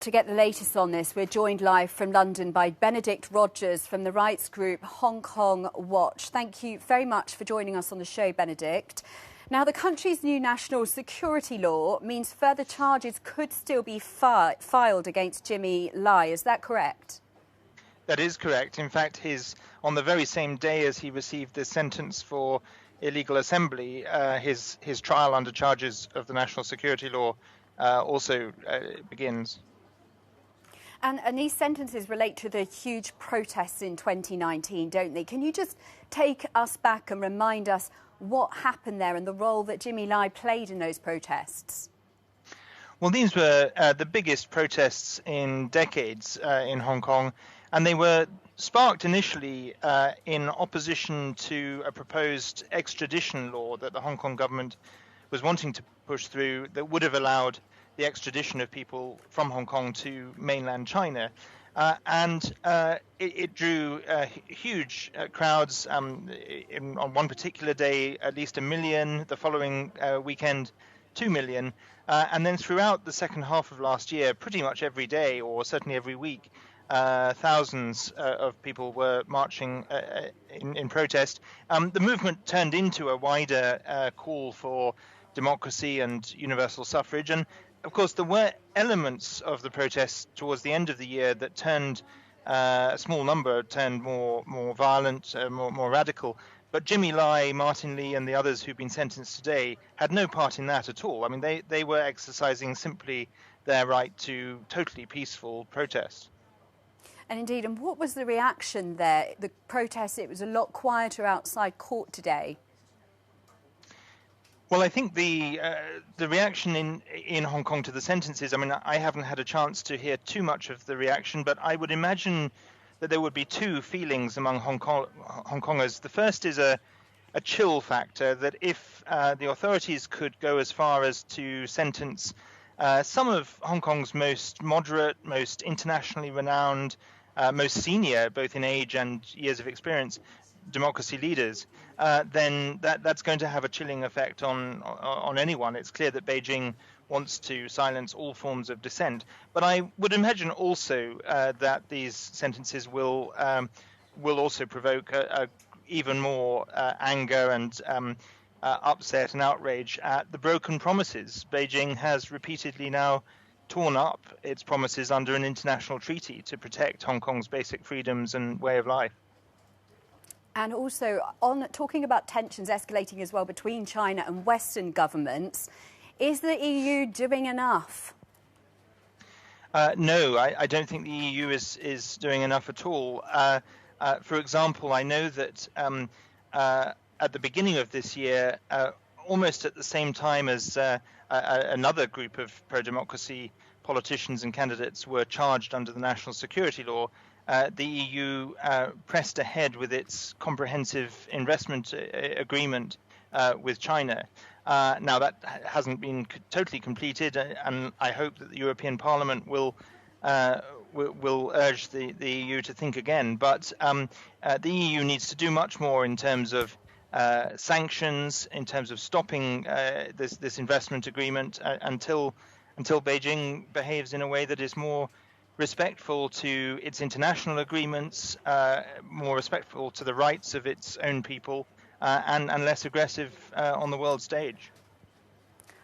To get the latest on this, we're joined live from London by Benedict Rogers from the rights group Hong Kong Watch. Thank you very much for joining us on the show, Benedict. Now, the country's new national security law means further charges could still be filed against Jimmy Lai. Is that correct? That is correct. In fact, on the very same day as he received this sentence for illegal assembly, his trial under charges of the national security law also begins. And these sentences relate to the huge protests in 2019, don't they? Can you just take us back and remind us what happened there and the role that Jimmy Lai played in those protests? Well, these were the biggest protests in decades in Hong Kong, and they were sparked initially in opposition to a proposed extradition law that the Hong Kong government was wanting to push through that would have allowed the extradition of people from Hong Kong to mainland China. It drew huge crowds. On one particular day, at least 1 million. The following weekend, 2 million. And then throughout the second half of last year, pretty much every day, or certainly every week, thousands of people were marching in protest. The movement turned into a wider call for democracy and universal suffrage. And of course, there were elements of the protests towards the end of the year that turned a small number, turned more violent, more radical. But Jimmy Lai, Martin Lee, and the others who've been sentenced today had no part in that at all. I mean, they were exercising simply their right to totally peaceful protest. And indeed, and what was the reaction there? The protest, it was a lot quieter outside court today. Well, I think the reaction in Hong Kong to the sentences, I mean, I haven't had a chance to hear too much of the reaction, but I would imagine that there would be two feelings among Hong Kongers. The first is a chill factor, that if the authorities could go as far as to sentence some of Hong Kong's most moderate, most internationally renowned, most senior, both in age and years of experience, democracy leaders, then that's going to have a chilling effect on anyone. It's clear that Beijing wants to silence all forms of dissent. But I would imagine also that these sentences will also provoke even more anger and upset and outrage at the broken promises. Beijing has repeatedly now torn up its promises under an international treaty to protect Hong Kong's basic freedoms and way of life. And also, on talking about tensions escalating as well between China and Western governments, is the EU doing enough? No, I don't think the EU is doing enough at all. For example, I know that at the beginning of this year, almost at the same time as another group of pro-democracy politicians and candidates were charged under the national security law, the EU pressed ahead with its comprehensive investment agreement with China. Now, that hasn't been totally completed, and I hope that the European Parliament will urge the EU to think again. But the EU needs to do much more in terms of sanctions, in terms of stopping this investment agreement until Beijing behaves in a way that is more respectful to its international agreements, more respectful to the rights of its own people, and less aggressive on the world stage.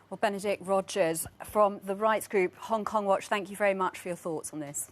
Well, Benedict Rogers from the rights group Hong Kong Watch, thank you very much for your thoughts on this.